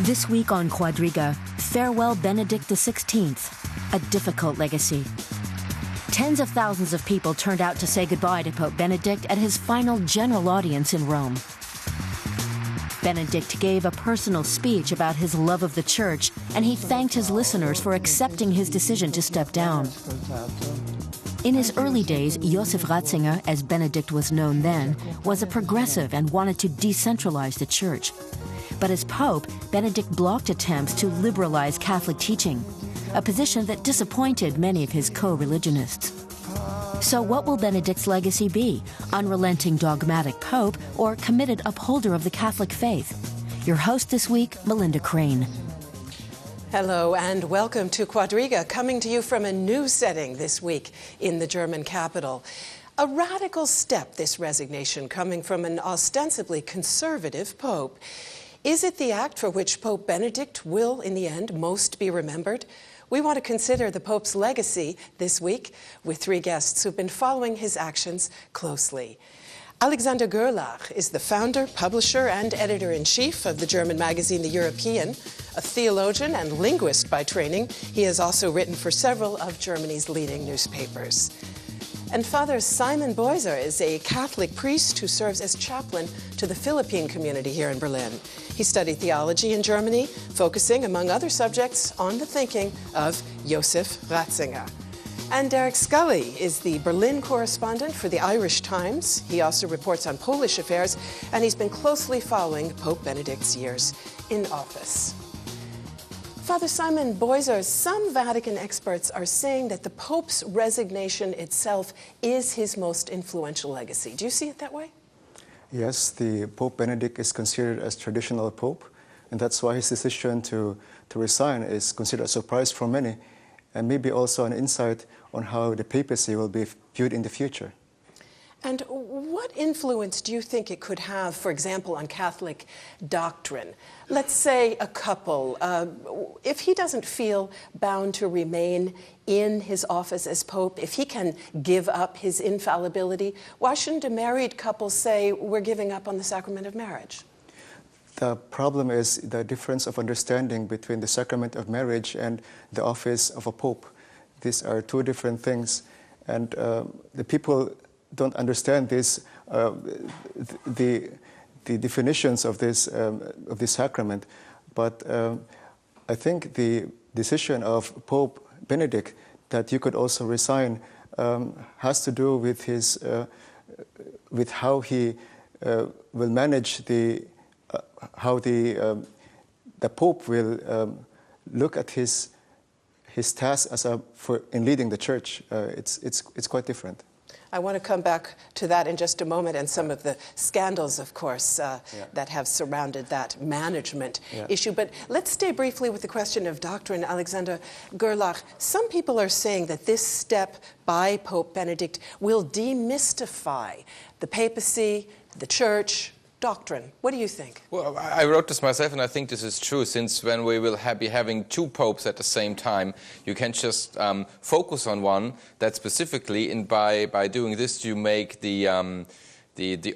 This week on Quadriga, farewell Benedict XVI, a difficult legacy. Tens of thousands of people turned out to say goodbye to Pope Benedict at his final general audience in Rome. Benedict gave a personal speech about his love of the Church, and he thanked his listeners for accepting his decision to step down. In his early days, Josef Ratzinger, as Benedict was known then, was a progressive and wanted to decentralize the Church. But as Pope, Benedict blocked attempts to liberalize Catholic teaching, a position that disappointed many of his co-religionists. So what will Benedict's legacy be? Unrelenting dogmatic Pope or committed upholder of the Catholic faith? Your host this week, Melinda Crane. Hello and welcome to Quadriga, coming to you from a new setting this week in the German capital. A radical step, this resignation, coming from an ostensibly conservative Pope. Is it the act for which Pope Benedict will, in the end, most be remembered? We want to consider the Pope's legacy this week with three guests who've been following his actions closely. Alexander Görlach is the founder, publisher, and editor-in-chief of the German magazine The European. A theologian and linguist by training, he has also written for several of Germany's leading newspapers. And Father Simon Boiser is a Catholic priest who serves as chaplain to the Philippine community here in Berlin. He studied theology in Germany, focusing, among other subjects, on the thinking of Josef Ratzinger. And Derek Scully is the Berlin correspondent for the Irish Times. He also reports on Polish affairs, and he's been closely following Pope Benedict's years in office. Father Simon Boiser, some Vatican experts are saying that the Pope's resignation itself is his most influential legacy. Do you see it that way? Yes, the Pope Benedict is considered as traditional Pope, and that's why his decision to resign is considered a surprise for many, and maybe also an insight on how the papacy will be viewed in the future. And what influence do you think it could have, for example, on Catholic doctrine? Let's say a couple, if he doesn't feel bound to remain in his office as Pope, if he can give up his infallibility, why shouldn't a married couple say, we're giving up on the sacrament of marriage? The problem is the difference of understanding between the sacrament of marriage and the office of a Pope. These are two different things, and the people don't understand this, the definitions of this sacrament. But I think the decision of Pope Benedict that you could also resign has to do with his with how he will manage how the Pope will look at his task in leading the Church. It's quite different. I want to come back to that in just a moment and some of the scandals, of course, that have surrounded that management issue. But let's stay briefly with the question of doctrine, Alexander Görlach. Some people are saying that this step by Pope Benedict will demystify the papacy, the Church, doctrine. What do you think? Well, I wrote this myself, and I think this is true, since when we will be having two popes at the same time, you can just focus on one that specifically, and by doing this, you make the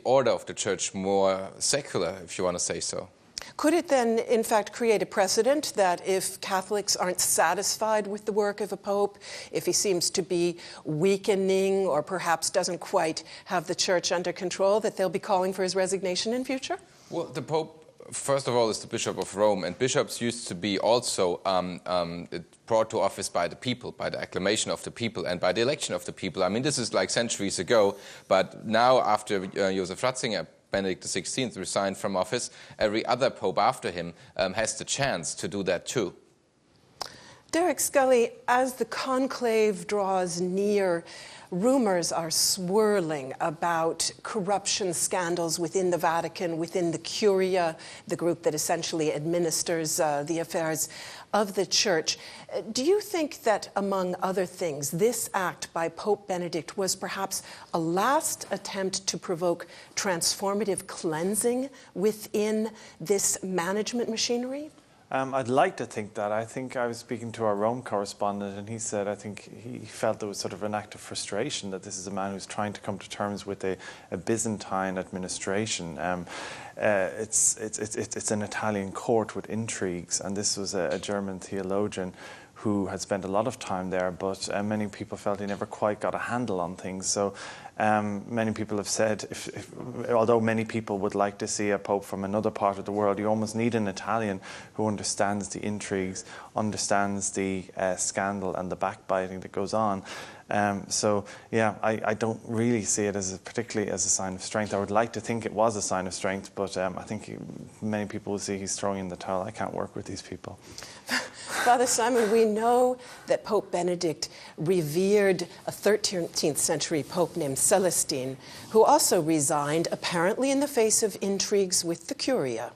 order of the Church more secular, if you want to say so. Could it then, in fact, create a precedent that if Catholics aren't satisfied with the work of a pope, if he seems to be weakening or perhaps doesn't quite have the Church under control, that they'll be calling for his resignation in future? Well, the Pope, first of all, is the Bishop of Rome, and bishops used to be also brought to office by the people, by the acclamation of the people and by the election of the people. I mean, this is like centuries ago, but now after Josef Ratzinger, Benedict XVI resigned from office, every other pope after him has the chance to do that too. Derek Scully, as the conclave draws near, rumors are swirling about corruption scandals within the Vatican, within the Curia, the group that essentially administers the affairs of the Church. Do you think that, among other things, this act by Pope Benedict was perhaps a last attempt to provoke transformative cleansing within this management machinery? I'd like to think that. I think I was speaking to our Rome correspondent, and he said I think he felt there was sort of an act of frustration that this is a man who's trying to come to terms with a Byzantine administration. It's an Italian court with intrigues, and this was a German theologian who had spent a lot of time there, but many people felt he never quite got a handle on things. So many people have said, although many people would like to see a pope from another part of the world, you almost need an Italian who understands the intrigues, understands the scandal and the backbiting that goes on. So yeah, I don't really see it particularly as a sign of strength. I would like to think it was a sign of strength, but I think many people will see he's throwing in the towel. I can't work with these people. Father Simon, we know that Pope Benedict revered a 13th century pope named Celestine, who also resigned, apparently in the face of intrigues with the Curia.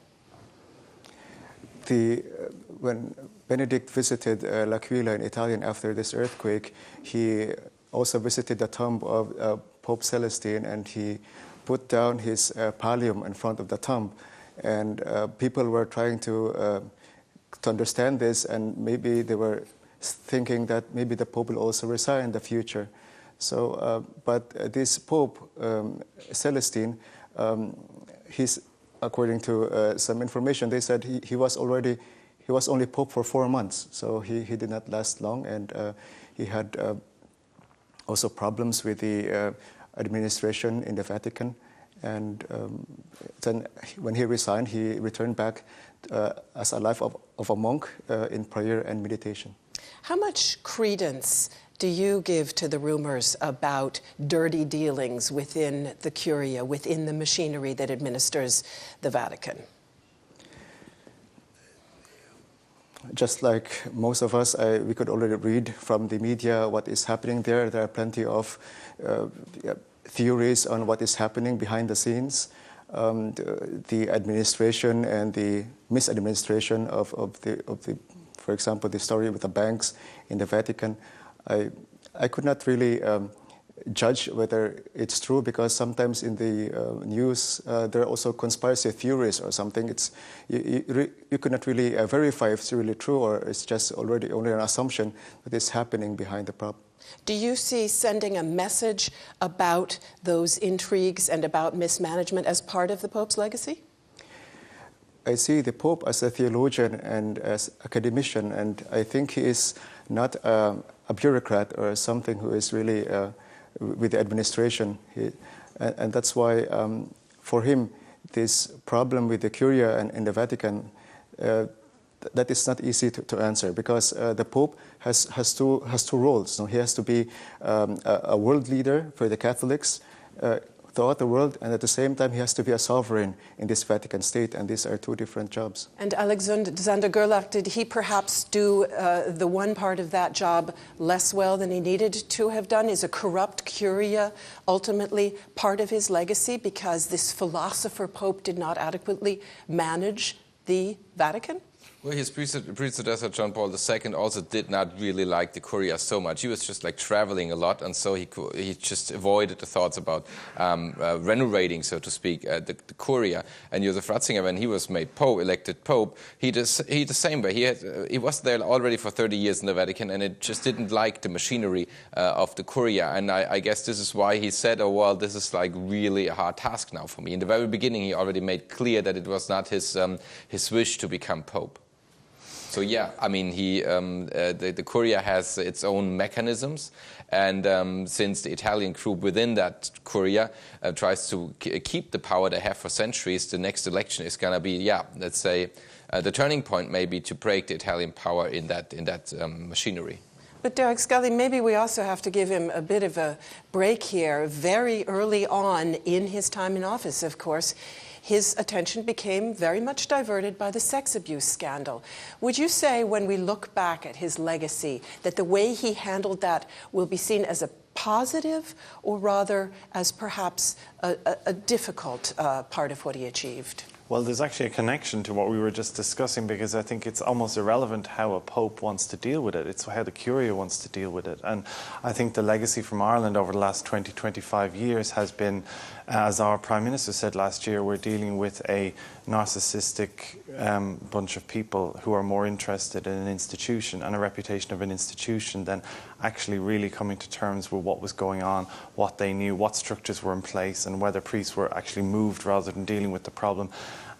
When Benedict visited L'Aquila in Italy after this earthquake, he also visited the tomb of Pope Celestine, and he put down his pallium in front of the tomb. And people were trying to understand this, and maybe they were thinking that maybe the Pope will also resign in the future. So, but this Pope, Celestine, according to some information, they said he was only Pope for 4 months, so he did not last long, and he had also problems with the administration in the Vatican. And then when he resigned, he returned back as a life of a monk in prayer and meditation. How much credence do you give to the rumors about dirty dealings within the Curia, within the machinery that administers the Vatican? Just like most of us, we could already read from the media what is happening there. There are plenty of theories on what is happening behind the scenes. The administration and the misadministration of the, for example, the story with the banks in the Vatican. I could not really judge whether it's true, because sometimes in the news there are also conspiracy theories or something. You could not really verify if it's really true, or it's just only an assumption that is happening behind the problem. Do you see sending a message about those intrigues and about mismanagement as part of the Pope's legacy? I see the Pope as a theologian and as academician, and I think he is not a bureaucrat or something who is really with the administration. And that's why, for him, this problem with the Curia and in the Vatican, that is not easy to answer, because the Pope has two roles. So he has to be a world leader for the Catholics throughout the world, and at the same time he has to be a sovereign in this Vatican state, and these are two different jobs. And Alexander Görlach, did he perhaps do the one part of that job less well than he needed to have done? Is a corrupt Curia ultimately part of his legacy, because this philosopher Pope did not adequately manage the Vatican? Well, his predecessor, John Paul II, also did not really like the Curia so much. He was just like traveling a lot, and so he just avoided the thoughts about renovating, so to speak, the Curia. And Joseph Ratzinger, when he was made elected Pope, he the same way. He was there already for 30 years in the Vatican, and it just didn't like the machinery of the Curia. And I guess this is why he said, oh, well, this is like really a hard task now for me. In the very beginning, he already made clear that it was not his wish to become Pope. So yeah, I mean, the Curia has its own mechanisms, and since the Italian group within that Curia tries to keep the power they have for centuries, the next election is going to be, let's say, the turning point maybe to break the Italian power in that machinery. But Derek Scully, maybe we also have to give him a bit of a break here. Very early on in his time in office, of course, his attention became very much diverted by the sex abuse scandal. Would you say, when we look back at his legacy, that the way he handled that will be seen as a positive, or rather as perhaps a difficult part of what he achieved? Well, there's actually a connection to what we were just discussing, because I think it's almost irrelevant how a pope wants to deal with it. It's how the Curia wants to deal with it. And I think the legacy from Ireland over the last 20, 25 years has been, as our Prime Minister said last year, we're dealing with a narcissistic bunch of people who are more interested in an institution and a reputation of an institution than actually really coming to terms with what was going on, what they knew, what structures were in place, and whether priests were actually moved rather than dealing with the problem.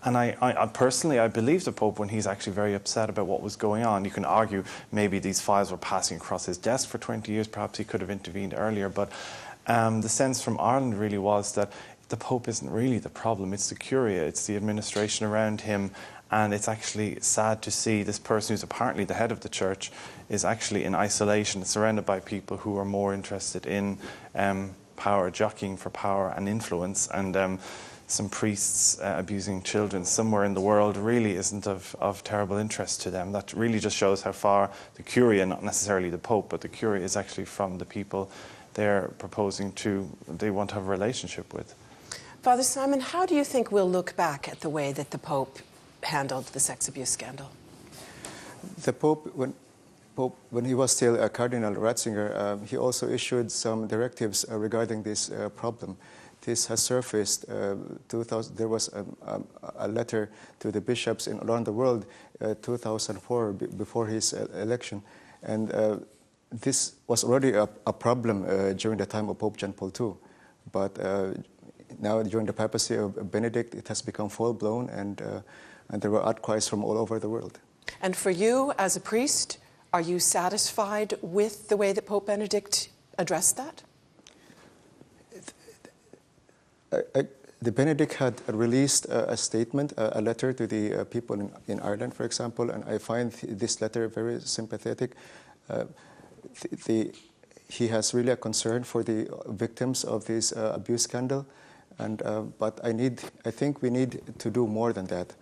And I personally, I believe the Pope when he's actually very upset about what was going on. You can argue maybe these files were passing across his desk for 20 years, perhaps he could have intervened earlier, but the sense from Ireland really was that the Pope isn't really the problem, it's the Curia, it's the administration around him, and it's actually sad to see this person who's apparently the head of the Church is actually in isolation, surrounded by people who are more interested in power, jockeying for power and influence, and some priests abusing children somewhere in the world really isn't of terrible interest to them. That really just shows how far the Curia, not necessarily the Pope, but the Curia is actually from the people they're proposing they want to have a relationship with. Father Simon, how do you think we'll look back at the way that the Pope handled the sex abuse scandal? The Pope, when he was still Cardinal Ratzinger, he also issued some directives regarding this problem. This has surfaced. There was a letter to the bishops around the world, 2004, before his election, and this was already a problem during the time of Pope John Paul II. But now, during the papacy of Benedict, it has become full-blown, and there were outcries from all over the world. And for you, as a priest, are you satisfied with the way that Pope Benedict addressed that? The Benedict had released a statement, a letter to the people in Ireland, for example, and I find this letter very sympathetic. He has really a concern for the victims of this abuse scandal, but I think we need to do more than that.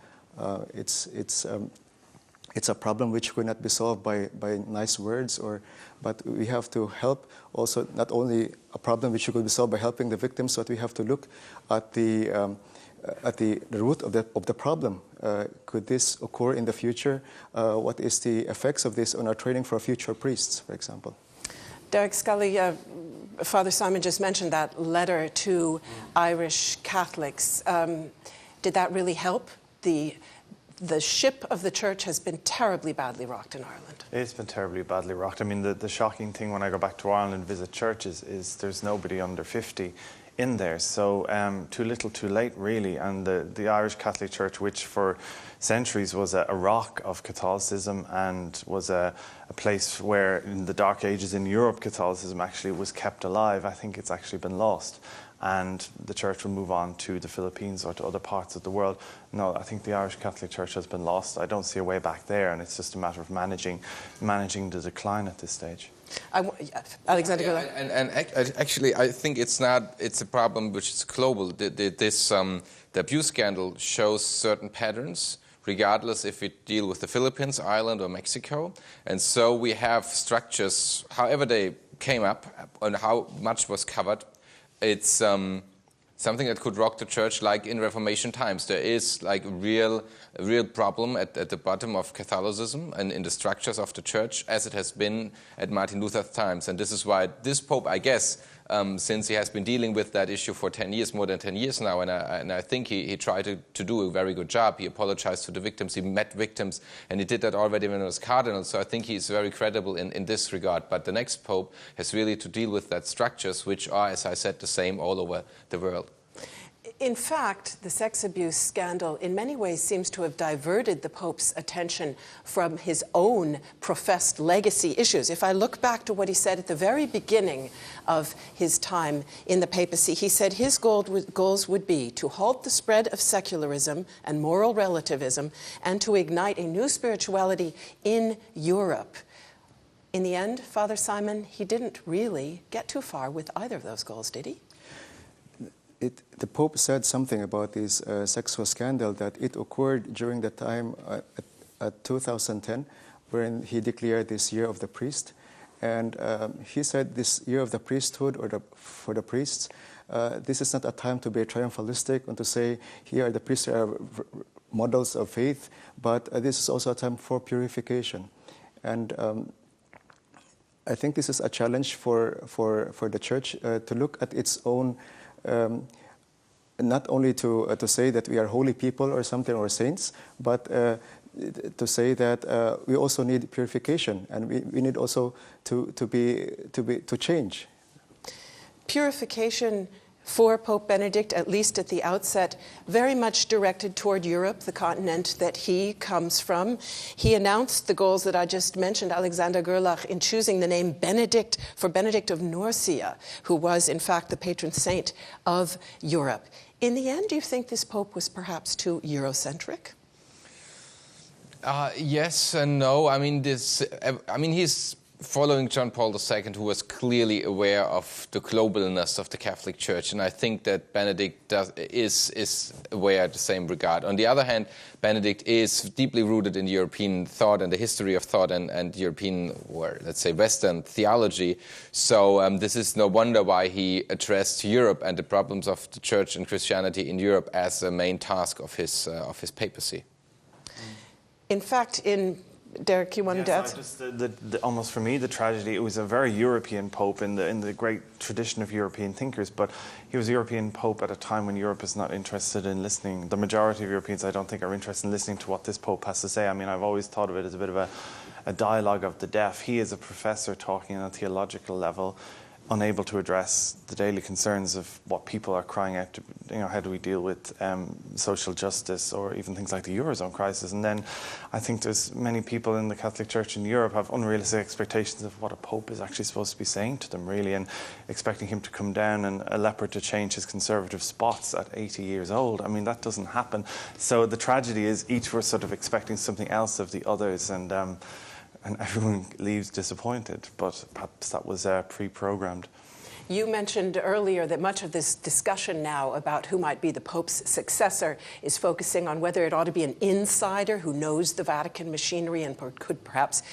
It's a problem which could not be solved by nice words, but we have to help also, not only a problem which could be solved by helping the victims, but we have to look at the root of the problem. Could this occur in the future? What is the effects of this on our training for future priests, for example? Derek Scully, Father Simon just mentioned that letter to Irish Catholics. Did that really help? The ship of the Church has been terribly badly rocked in Ireland. It's been terribly badly rocked. I mean, the shocking thing when I go back to Ireland and visit churches is there's nobody under 50 in there. So too little, too late, really. And the Irish Catholic Church, which for centuries was a rock of Catholicism and was a place where in the Dark Ages in Europe Catholicism actually was kept alive, I think it's actually been lost. And the Church will move on to the Philippines or to other parts of the world. No, I think the Irish Catholic Church has been lost. I don't see a way back there, and it's just a matter of managing the decline at this stage. Alexander Görlach. And actually, I think it's a problem which is global. The abuse scandal shows certain patterns, regardless if we deal with the Philippines, Ireland, or Mexico. And so we have structures, however they came up and how much was covered. It's something that could rock the Church, like in Reformation times. There is like a real problem at the bottom of Catholicism and in the structures of the Church, as it has been at Martin Luther's times. And this is why this Pope, I guess, since he has been dealing with that issue for 10 years, more than 10 years now, and I think he tried to do a very good job. He apologized to the victims, he met victims, and he did that already when he was cardinal, so I think he's very credible in this regard. But the next Pope has really to deal with that structures, which are, as I said, the same all over the world. In fact, the sex abuse scandal in many ways seems to have diverted the Pope's attention from his own professed legacy issues. If I look back to what he said at the very beginning of his time in the papacy, he said his goals would be to halt the spread of secularism and moral relativism and to ignite a new spirituality in Europe. In the end, Father Simon, he didn't really get too far with either of those goals, did he? The Pope said something about this sexual scandal, that it occurred during the time at 2010, when he declared this year of the priest. And he said this year of the priesthood, for the priests, this is not a time to be triumphalistic and to say, here are the priests are models of faith, but this is also a time for purification. And I think this is a challenge for the Church to look at its own, not only to say that we are holy people or something, or saints, but to say that we also need purification, and we need also to change. Purification for Pope Benedict, at least at the outset, very much directed toward Europe, the continent that he comes from. He announced the goals that I just mentioned, Alexander Görlach, in choosing the name Benedict for Benedict of Nursia, who was, in fact, the patron saint of Europe. In the end, do you think this Pope was perhaps too Eurocentric? Yes and no. I mean, he's following John Paul II, who was clearly aware of the globalness of the Catholic Church, and I think that Benedict is aware in the same regard. On the other hand, Benedict is deeply rooted in European thought and the history of thought and European, or let's say Western theology. So this is no wonder why he addressed Europe and the problems of the Church and Christianity in Europe as a main task of his papacy. In fact, Derek, you wanted to add? Just almost for me, the tragedy, it was a very European pope in the great tradition of European thinkers, but he was a European pope at a time when Europe is not interested in listening. The majority of Europeans, I don't think, are interested in listening to what this pope has to say. I mean, I've always thought of it as a bit of a dialogue of the deaf. He is a professor talking on a theological level, unable to address the daily concerns of what people are crying out to, how do we deal with social justice, or even things like the Eurozone crisis. And then I think there's many people in the Catholic Church in Europe have unrealistic expectations of what a pope is actually supposed to be saying to them, really, and expecting him to come down and a leopard to change his conservative spots at 80 years old. I mean, that doesn't happen. So the tragedy is each were sort of expecting something else of the others, and everyone leaves disappointed, but perhaps that was pre-programmed. You mentioned earlier that much of this discussion now about who might be the Pope's successor is focusing on whether it ought to be an insider who knows the Vatican machinery and could perhaps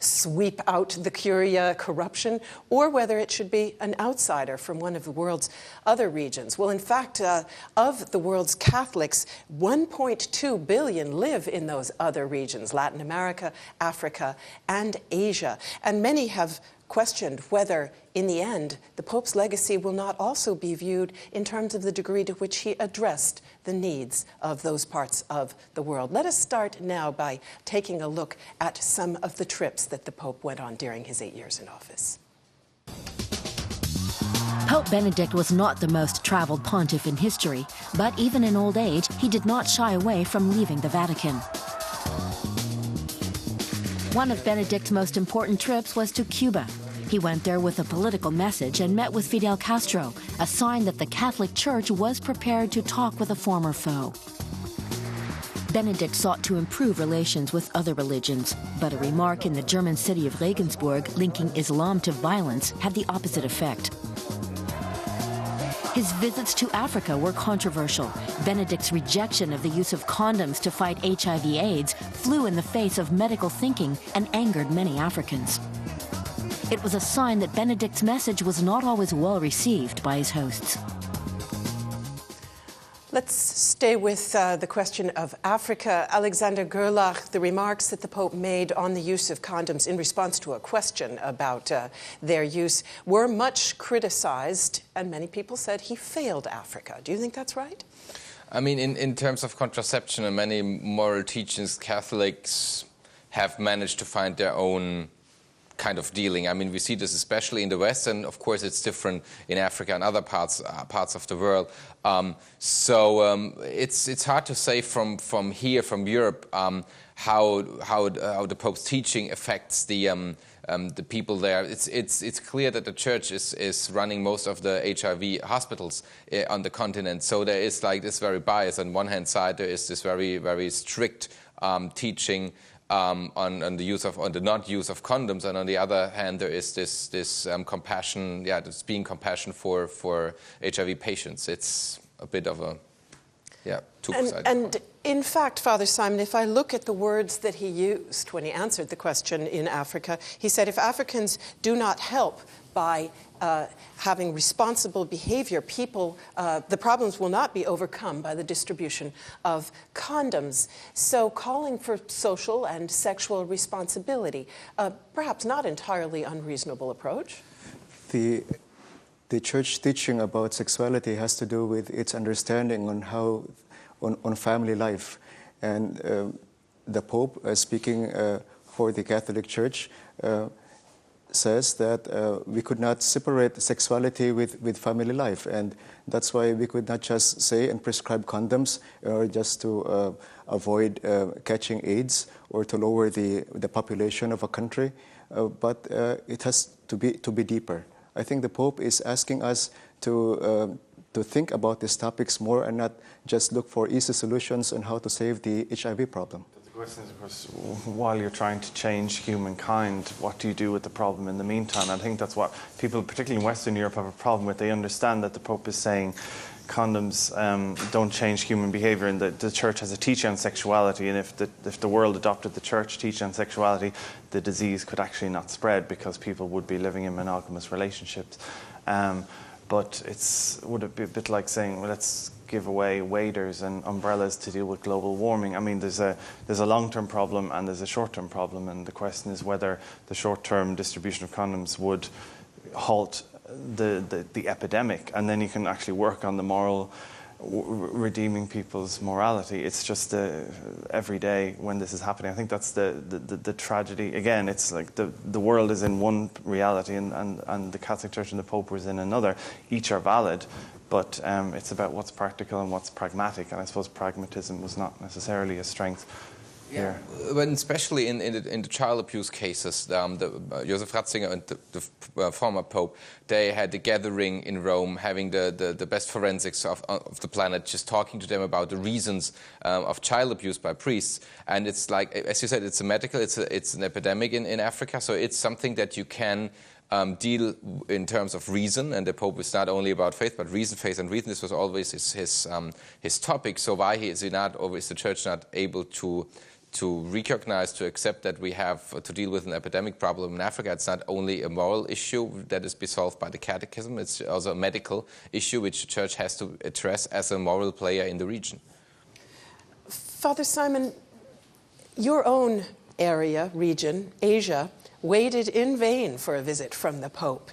sweep out the Curia corruption, or whether it should be an outsider from one of the world's other regions. Well, in fact, of the world's Catholics, 1.2 billion live in those other regions, Latin America, Africa, and Asia. And many have questioned whether, in the end, the Pope's legacy will not also be viewed in terms of the degree to which he addressed the needs of those parts of the world. Let us start now by taking a look at some of the trips that the Pope went on during his 8 years in office. Pope Benedict was not the most traveled pontiff in history, but even in old age, he did not shy away from leaving the Vatican. One of Benedict's most important trips was to Cuba. He went there with a political message and met with Fidel Castro, a sign that the Catholic Church was prepared to talk with a former foe. Benedict sought to improve relations with other religions, but a remark in the German city of Regensburg linking Islam to violence had the opposite effect. His visits to Africa were controversial. Benedict's rejection of the use of condoms to fight HIV/AIDS flew in the face of medical thinking and angered many Africans. It was a sign that Benedict's message was not always well received by his hosts. Let's stay with the question of Africa. Alexander Görlach, the remarks that the Pope made on the use of condoms in response to a question about their use were much criticized, and many people said he failed Africa. Do you think that's right? I mean, in terms of contraception and many moral teachings, Catholics have managed to find their own kind of dealing. I mean, we see this especially in the West, and of course it's different in Africa and other parts of the world. It's hard to say from here, from Europe, how the Pope's teaching affects the people there. It's clear that the Church is running most of the HIV hospitals on the continent. So there is like this very bias. On one hand side, there is this very, very strict teaching on the not use of condoms, and on the other hand, there is this compassion, this being compassion for HIV patients. It's a bit of a two-sided. And in fact, Father Simon, if I look at the words that he used when he answered the question in Africa, he said, if Africans do not help by having responsible behavior, the problems will not be overcome by the distribution of condoms. So calling for social and sexual responsibility, perhaps not entirely unreasonable approach. The church teaching about sexuality has to do with its understanding on family life. And the Pope, speaking for the Catholic Church, says that we could not separate sexuality with family life, and that's why we could not just say and prescribe condoms or just to avoid catching AIDS or to lower the population of a country, but it has to be deeper. I think the Pope is asking us to think about these topics more and not just look for easy solutions on how to save the HIV problem. The question is, of course, while you're trying to change humankind, what do you do with the problem in the meantime? I think that's what people, particularly in Western Europe, have a problem with. They understand that the Pope is saying condoms don't change human behavior, and the Church has a teaching on sexuality, and if the world adopted the Church teaching on sexuality, the disease could actually not spread because people would be living in monogamous relationships. But would it be a bit like saying, well, let's give away waders and umbrellas to deal with global warming? I mean, there's a long-term problem and there's a short-term problem, and the question is whether the short-term distribution of condoms would halt the epidemic, and then you can actually work on the moral, redeeming people's morality. It's just every day when this is happening. I think that's the tragedy. Again, it's like the world is in one reality and the Catholic Church and the Pope was in another. Each are valid, but it's about what's practical and what's pragmatic, and I suppose pragmatism was not necessarily a strength here. But especially in the child abuse cases, Josef Ratzinger and the former Pope, they had a gathering in Rome, having the best forensics of the planet, just talking to them about the reasons of child abuse by priests. And it's like, as you said, it's it's an epidemic in Africa, so it's something that you can deal in terms of reason, and the Pope is not only about faith, but reason, faith, and reason. This was always his topic. So why is the Church not able to recognize, to accept that we have to deal with an epidemic problem in Africa? It's not only a moral issue that is be solved by the Catechism, it's also a medical issue which the Church has to address as a moral player in the region. Father Simon, your own region, Asia, waited in vain for a visit from the Pope.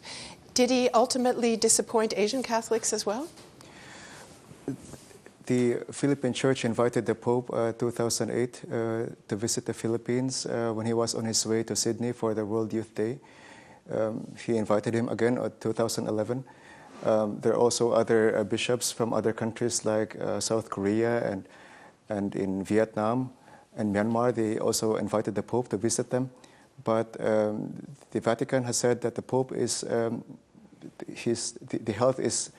Did he ultimately disappoint Asian Catholics as well? The Philippine Church invited the Pope 2008 to visit the Philippines when he was on his way to Sydney for the World Youth Day. He invited him again in 2011. There are also other bishops from other countries like South Korea and in Vietnam and Myanmar. They also invited the Pope to visit them. But the Vatican has said that the Pope is, the health is,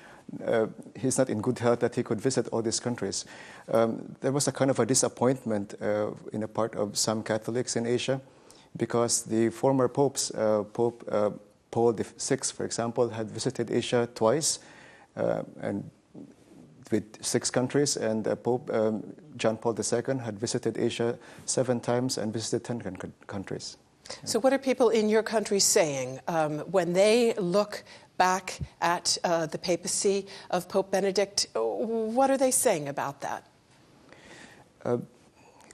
he's not in good health that he could visit all these countries. There was a kind of a disappointment in the part of some Catholics in Asia, because the former popes, Pope Paul VI, for example, had visited Asia twice, and with 6 countries, and Pope John Paul II had visited Asia 7 times and visited 10 countries. So what are people in your country saying when they look back at the papacy of Pope Benedict? What are they saying about that?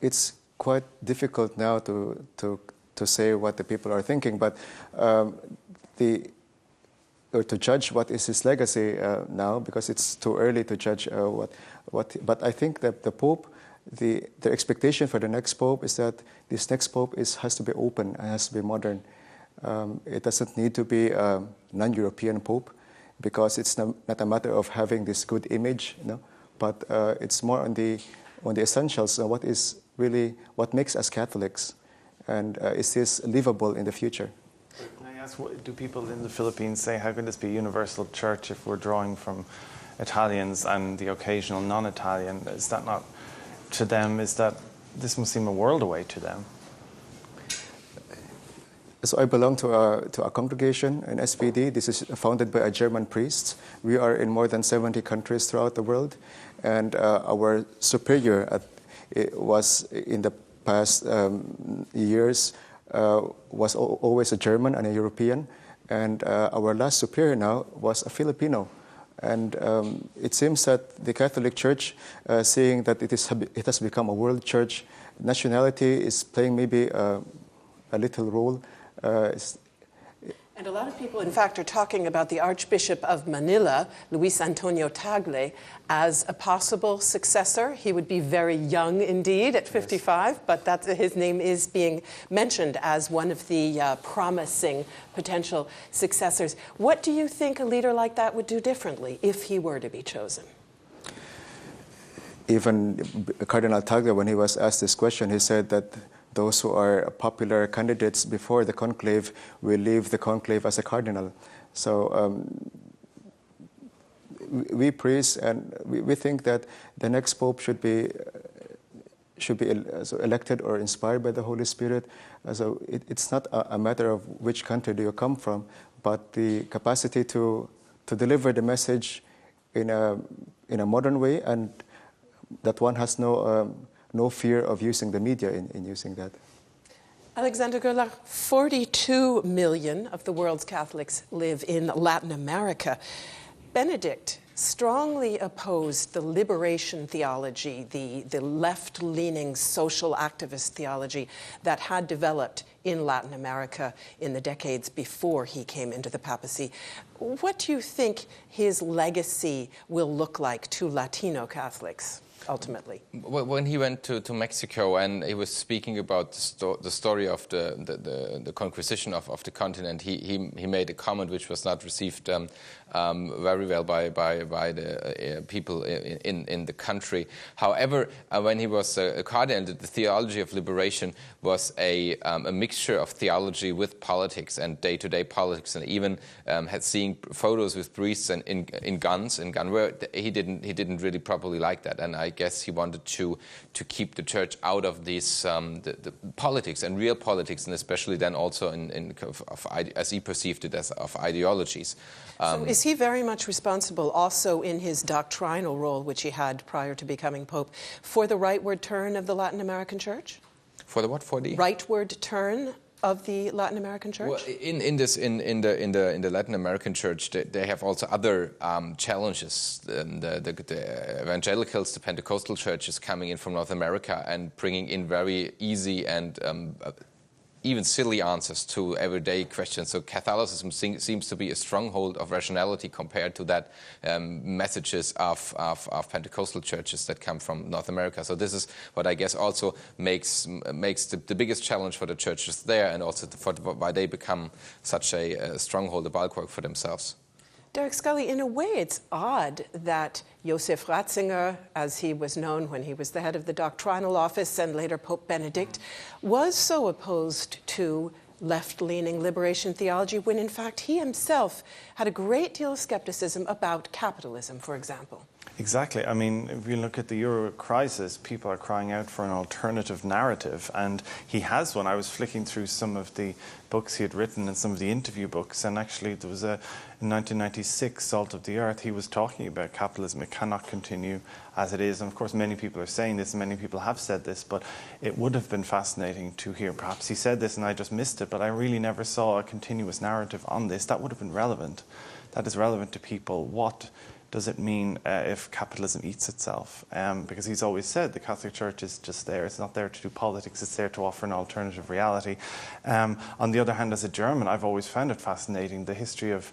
It's quite difficult now to say what the people are thinking, but or to judge what is his legacy now, because it's too early to judge what. But I think that the Pope, the expectation for the next Pope is that this next Pope has to be open and has to be modern. It doesn't need to be a non-European Pope, because it's not a matter of having this good image, but it's more on the essentials. What makes us Catholics, and is this livable in the future? Can I ask, do people in the Philippines say, how can this be a universal church if we're drawing from Italians and the occasional non-Italian? Is that not, to them, this must seem a world away to them? So I belong to a congregation in SPD. This is founded by a German priest. We are in more than 70 countries throughout the world, and our superior was in the past years was always a German and a European, And our last superior now was a Filipino. And it seems that the Catholic Church, seeing that it has become a world church, nationality is playing maybe a little role. And a lot of people, in fact, are talking about the Archbishop of Manila, Luis Antonio Tagle, as a possible successor. He would be very young indeed at 55, but his name is being mentioned as one of the promising potential successors. What do you think a leader like that would do differently if he were to be chosen? Even Cardinal Tagle, when he was asked this question, he said that those who are popular candidates before the conclave will leave the conclave as a cardinal. So we praise and we think that the next pope should be elected or inspired by the Holy Spirit. So it's not a matter of which country do you come from, but the capacity to deliver the message in a modern way, and that one has no fear of using the media in using that. Alexander Görlach, 42 million of the world's Catholics live in Latin America. Benedict strongly opposed the liberation theology, the left-leaning social activist theology that had developed in Latin America in the decades before he came into the papacy. What do you think his legacy will look like to Latino Catholics? Ultimately, when he went to Mexico and he was speaking about the story of the conquisition of the continent, he made a comment which was not received very well by the people in the country. However, when he was a cardinal, the theology of liberation was a mixture of theology with politics and day-to-day politics, and even had seen photos with priests and in gunwear. He didn't really properly like that, and I guess he wanted to keep the church out of these the politics and real politics, and especially then also as he perceived it of ideologies. So is he very much responsible also in his doctrinal role, which he had prior to becoming Pope, for the rightward turn of the Latin American Church? For the what? For the rightward turn of the Latin American Church? Well, in the Latin American Church, they have also other challenges. The evangelicals, the Pentecostal churches coming in from North America and bringing in very easy and even silly answers to everyday questions. So Catholicism seems to be a stronghold of rationality compared to that messages of Pentecostal churches that come from North America. So this is what I guess also makes the biggest challenge for the churches there, and also why they become such a stronghold, a bulwark for themselves. Derek Scully, in a way it's odd that Joseph Ratzinger, as he was known when he was the head of the doctrinal office and later Pope Benedict, was so opposed to left-leaning liberation theology when in fact he himself had a great deal of skepticism about capitalism, for example. Exactly. I mean, if you look at the Euro crisis, people are crying out for an alternative narrative, and he has one. I was flicking through some of the books he had written and some of the interview books, and actually there was in 1996, Salt of the Earth, he was talking about capitalism. It cannot continue as it is. And of course, many people are saying this, and many people have said this, but it would have been fascinating to hear. Perhaps he said this and I just missed it, but I really never saw a continuous narrative on this. That would have been relevant. That is relevant to people. What does it mean if capitalism eats itself? Because he's always said the Catholic Church is just there. It's not there to do politics. It's there to offer an alternative reality. On the other hand, as a German, I've always found it fascinating, the history of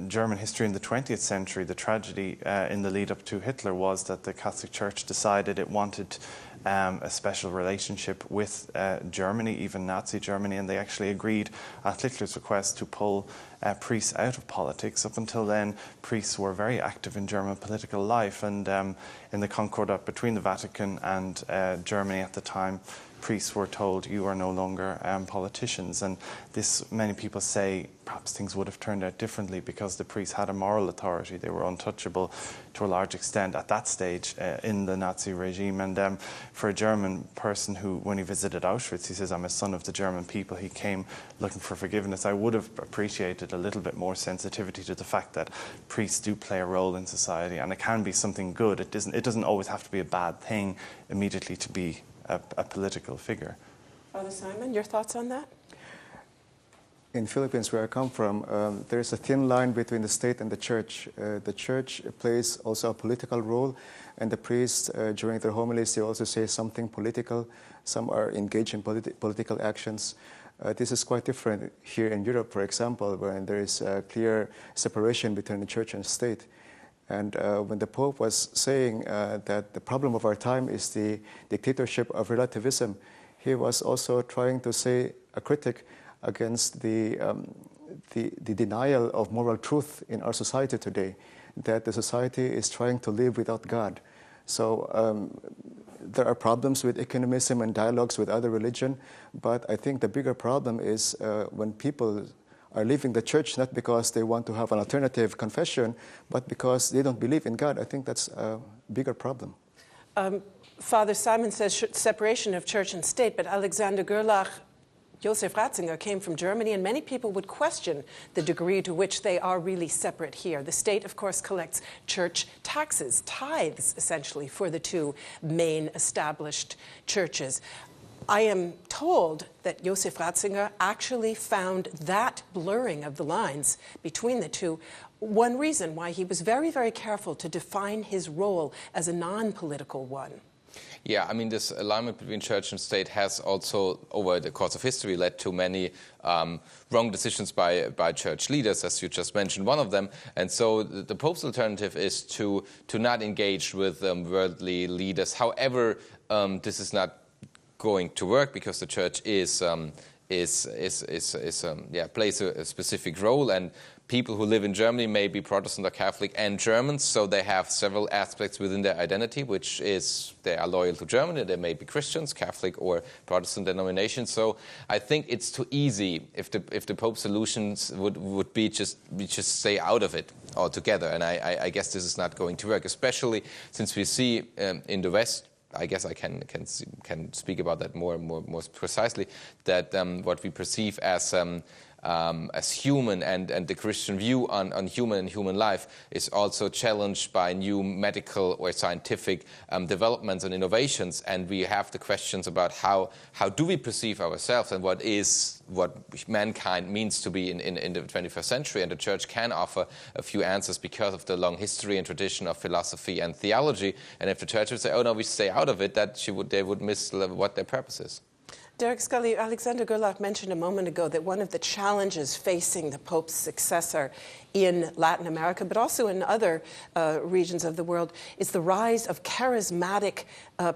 German history in the 20th century. The tragedy in the lead up to Hitler was that the Catholic Church decided it wanted a special relationship with Germany, even Nazi Germany, and they actually agreed at Hitler's request to pull priests out of politics. Up until then, priests were very active in German political life, and in the concordat between the Vatican and Germany at the time, priests were told, you are no longer politicians. And this, many people say, perhaps things would have turned out differently because the priests had a moral authority. They were untouchable to a large extent at that stage in the Nazi regime. And for a German person who, when he visited Auschwitz, he says, I'm a son of the German people. He came looking for forgiveness. I would have appreciated a little bit more sensitivity to the fact that priests do play a role in society, and it can be something good. It doesn't always have to be a bad thing immediately to be a political figure. Father Simon, your thoughts on that? in Philippines, where I come from, there's a thin line between the state and the church. The church plays also a political role, and the priests, during their homilies, they also say something political. Some are engaged in political actions. This is quite different here in Europe, for example, where there is a clear separation between the church and state. And when the Pope was saying that the problem of our time is the dictatorship of relativism, he was also trying to say a critic against the denial of moral truth in our society today, that the society is trying to live without God. So there are problems with ecumenism and dialogues with other religion, but I think the bigger problem is when people are leaving the church not because they want to have an alternative confession, but because they don't believe in God. I think that's a bigger problem. Father Simon says separation of church and state, but Alexander Görlach, Josef Ratzinger came from Germany, and many people would question the degree to which they are really separate here. The state, of course, collects church taxes, tithes, essentially, for the two main established churches. I am told that Josef Ratzinger actually found that blurring of the lines between the two one reason why he was very, very careful to define his role as a non-political one. Yeah, I mean, this alignment between church and state has also, over the course of history, led to many wrong decisions by church leaders, as you just mentioned, one of them. And so the Pope's alternative is to not engage with worldly leaders. However, this is not going to work because the church plays a specific role, and people who live in Germany may be Protestant or Catholic and Germans, so they have several aspects within their identity, which is they are loyal to Germany. They may be Christians, Catholic or Protestant denominations. So I think it's too easy if the Pope's solutions would be just stay out of it altogether. And I guess this is not going to work, especially since we see in the West. I guess I can speak about that more precisely. That what we perceive as human and the Christian view on human and human life is also challenged by new medical or scientific developments and innovations, and we have the questions about how do we perceive ourselves and what mankind means to be in the 21st century, and the Church can offer a few answers because of the long history and tradition of philosophy and theology. And if the Church would say, oh no, we stay out of it, they would miss what their purpose is. Derek Scully, Alexander Görlach mentioned a moment ago that one of the challenges facing the Pope's successor in Latin America, but also in other regions of the world, is the rise of charismatic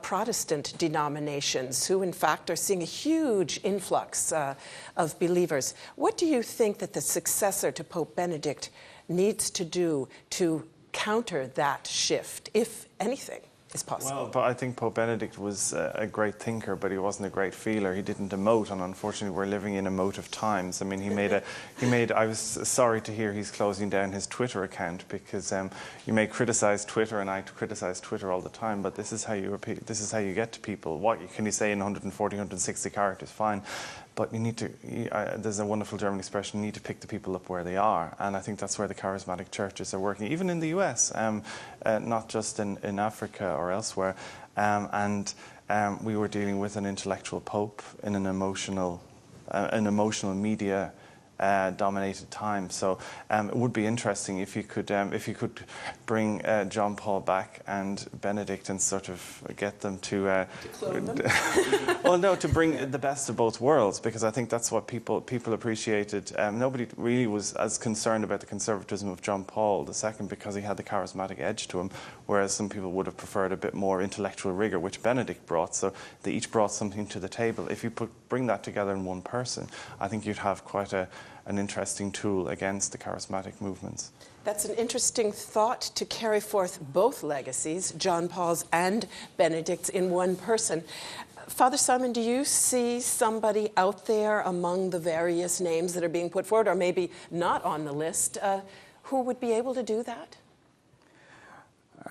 Protestant denominations who, in fact, are seeing a huge influx of believers. What do you think that the successor to Pope Benedict needs to do to counter that shift, if anything is possible? Well, but I think Pope Benedict was a great thinker, but he wasn't a great feeler. He didn't emote, and unfortunately we're living in emotive times. I mean, I was sorry to hear he's closing down his Twitter account, because you may criticize Twitter, and I criticize Twitter all the time, but this is how you get to people. What can you say in 140, 160 characters? Fine. But you need to, there's a wonderful German expression, you need to pick the people up where they are. And I think that's where the charismatic churches are working, even in the US, not just in Africa or elsewhere. We were dealing with an intellectual pope in an emotional media dominated time. So it would be interesting if you could bring John Paul back and Benedict and sort of get them to well, no, to bring the best of both worlds, because I think that's what people appreciated. Nobody really was as concerned about the conservatism of John Paul II because he had the charismatic edge to him, whereas some people would have preferred a bit more intellectual rigor, which Benedict brought. So they each brought something to the table. If you bring that together in one person, I think you'd have quite an interesting tool against the charismatic movements. That's an interesting thought, to carry forth both legacies, John Paul's and Benedict's, in one person. Father Simon, do you see somebody out there among the various names that are being put forward, or maybe not on the list, who would be able to do that?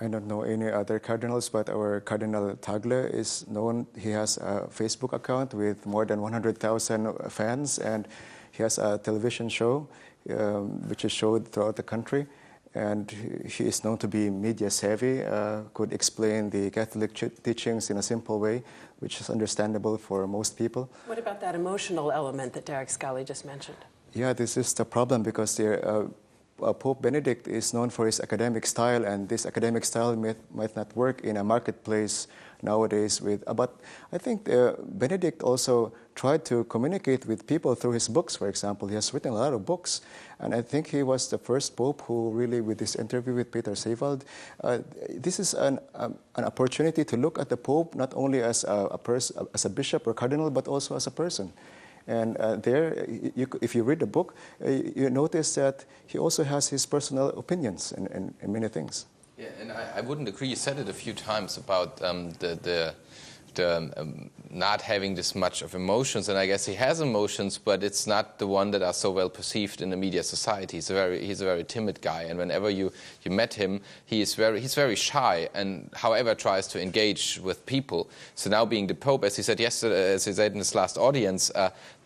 I don't know any other cardinals, but our Cardinal Tagle is known. He has a Facebook account with more than 100,000 fans, and he has a television show which is showed throughout the country, and he is known to be media savvy, could explain the Catholic teachings in a simple way, which is understandable for most people. What about that emotional element that Derek Scully just mentioned? Yeah, this is the problem because Pope Benedict is known for his academic style, and this academic style might not work in a marketplace nowadays. But I think Benedict also tried to communicate with people through his books. For example, he has written a lot of books, and I think he was the first pope who really, with this interview with Peter Seewald, this is an opportunity to look at the pope not only as a bishop or cardinal, but also as a person. And if you read the book, you notice that he also has his personal opinions in many things. Yeah, and I wouldn't agree. You said it a few times about not having this much of emotions, and I guess he has emotions, but it's not the one that are so well perceived in the media society. He's a very timid guy, and whenever you met him, he's very shy, and however tries to engage with people. So now being the Pope, as he said yesterday, as he said in his last audience,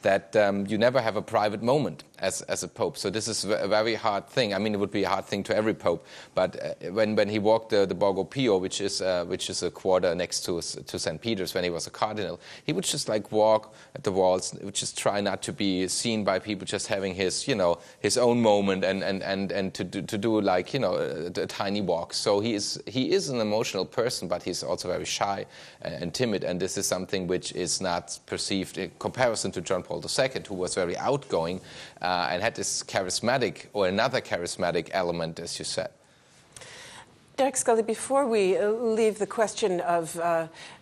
that you never have a private moment as a pope. So this is a very hard thing. I mean, it would be a hard thing to every pope. But when he walked the Borgo Pio, which is a quarter next to St. Peter's, when he was a cardinal, he would just like walk at the walls, would just try not to be seen by people, just having his own moment and to do like a tiny walk. So he is an emotional person, but he's also very shy and timid. And this is something which is not perceived in comparison to John Paul II, who was very outgoing and had this charismatic or another charismatic element, as you said. Derek Scully, before we leave the question of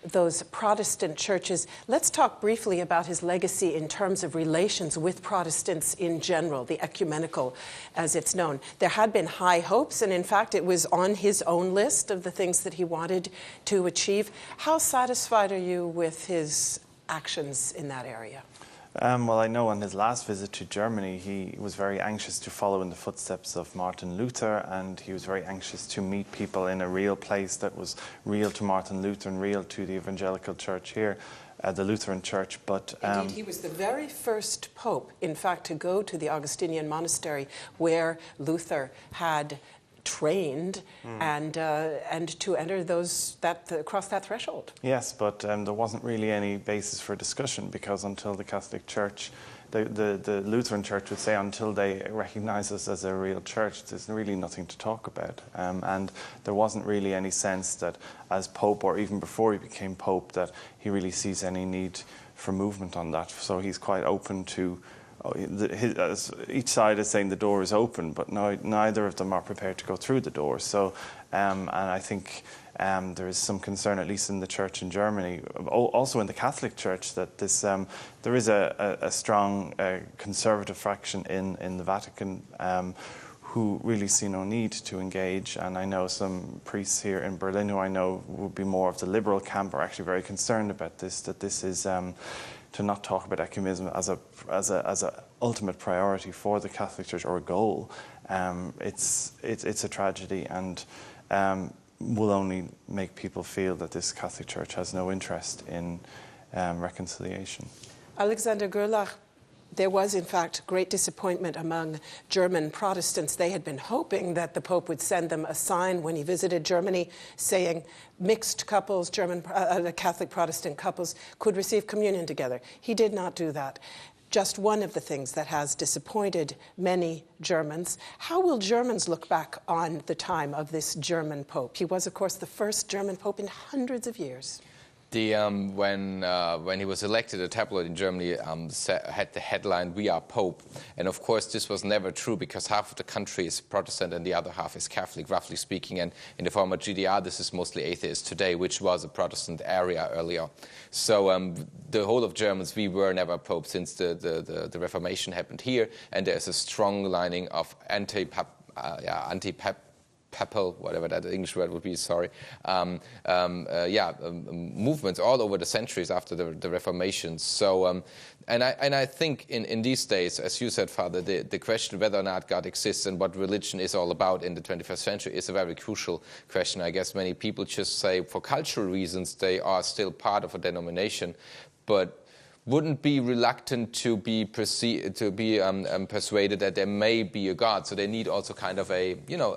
those Protestant churches, let's talk briefly about his legacy in terms of relations with Protestants in general, the ecumenical, as it's known. There had been high hopes, and in fact, it was on his own list of the things that he wanted to achieve. How satisfied are you with his actions in that area? Well, I know on his last visit to Germany, he was very anxious to follow in the footsteps of Martin Luther, and he was very anxious to meet people in a real place that was real to Martin Luther and real to the evangelical church here, the Lutheran church. But indeed, he was the very first pope, in fact, to go to the Augustinian monastery where Luther had trained and to enter across that threshold. Yes, but there wasn't really any basis for discussion, because until the Catholic Church, the Lutheran Church would say, until they recognize us as a real church, there's really nothing to talk about. And there wasn't really any sense that as Pope, or even before he became Pope, that he really sees any need for movement on that. So he's quite open to each side is saying the door is open, but neither of them are prepared to go through the door. So, and I think there is some concern, at least in the church in Germany, also in the Catholic Church, that there is a strong conservative fraction in the Vatican who really see no need to engage. And I know some priests here in Berlin who I know would be more of the liberal camp are actually very concerned about this, that this is to not talk about ecumenism as a ultimate priority for the Catholic Church, or a goal. It's a tragedy, and will only make people feel that this Catholic Church has no interest in reconciliation. Alexander Görlach, there was, in fact, great disappointment among German Protestants. They had been hoping that the Pope would send them a sign when he visited Germany saying mixed couples, Catholic Protestant couples, could receive communion together. He did not do that. Just one of the things that has disappointed many Germans. How will Germans look back on the time of this German Pope? He was, of course, the first German Pope in hundreds of years. When he was elected, a tabloid in Germany had the headline, "We are Pope." And of course, this was never true, because half of the country is Protestant and the other half is Catholic, roughly speaking. And in the former GDR, this is mostly atheist today, which was a Protestant area earlier. So the whole of Germans, we were never Pope since the Reformation happened here. And there's a strong lining of papal, whatever that English word would be, movements all over the centuries after the Reformation. So, and I think in these days, as you said, Father, the question whether or not God exists and what religion is all about in the 21st century is a very crucial question. I guess many people just say, for cultural reasons, they are still part of a denomination, but wouldn't be reluctant to be persuaded that there may be a God. So they need also kind of a,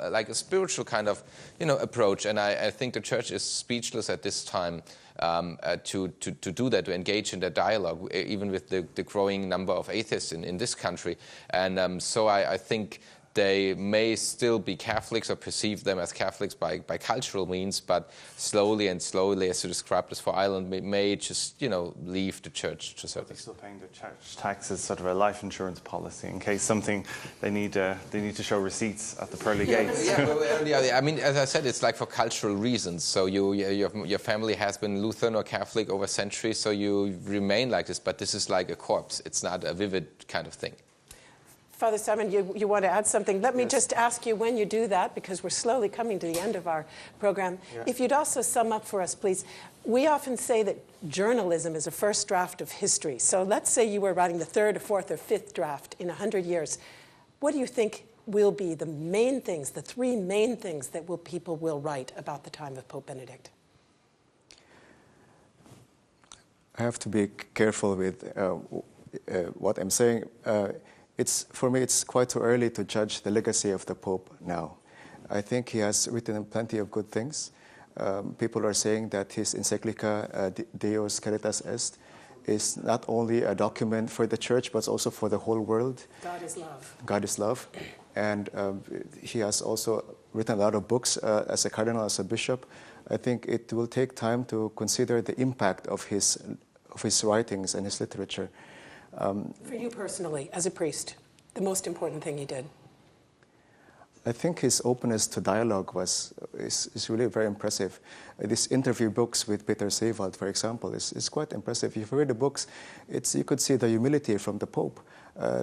like a spiritual kind of, approach. And I think the Church is speechless at this time to do that, to engage in that dialogue, even with the growing number of atheists in this country. And so I think they may still be Catholics or perceive them as Catholics by cultural means, but slowly, as you described this for Ireland, may just, leave the Church to a certain extent. They're still paying the church tax as sort of a life insurance policy in case something, they need to show receipts at the pearly gates. Yeah, I mean, as I said, it's like for cultural reasons. So your family has been Lutheran or Catholic over centuries, so you remain like this, but this is like a corpse. It's not a vivid kind of thing. Father Simon, you want to add something? Let me just ask you when you do that, because we're slowly coming to the end of our program. Yeah. If you'd also sum up for us, please. We often say that journalism is a first draft of history. So let's say you were writing the third or fourth or fifth draft in 100 years. What do you think will be the main things, the three main things that people will write about the time of Pope Benedict? I have to be careful with what I'm saying. For me, it's quite too early to judge the legacy of the Pope now. I think he has written plenty of good things. People are saying that his encyclica, Deus Caritas Est, is not only a document for the Church, but also for the whole world. God is love. God is love. And he has also written a lot of books as a cardinal, as a bishop. I think it will take time to consider the impact of his writings and his literature. For you personally, as a priest, the most important thing he did? I think his openness to dialogue is really very impressive. These interview books with Peter Seewald, for example, is quite impressive. If you read the books, you could see the humility from the Pope.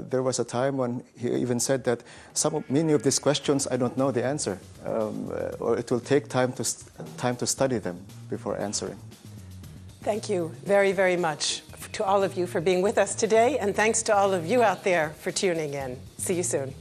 There was a time when he even said that many of these questions I don't know the answer, or it will take time to study them before answering. Thank you very, very much to all of you for being with us today, and thanks to all of you out there for tuning in. See you soon.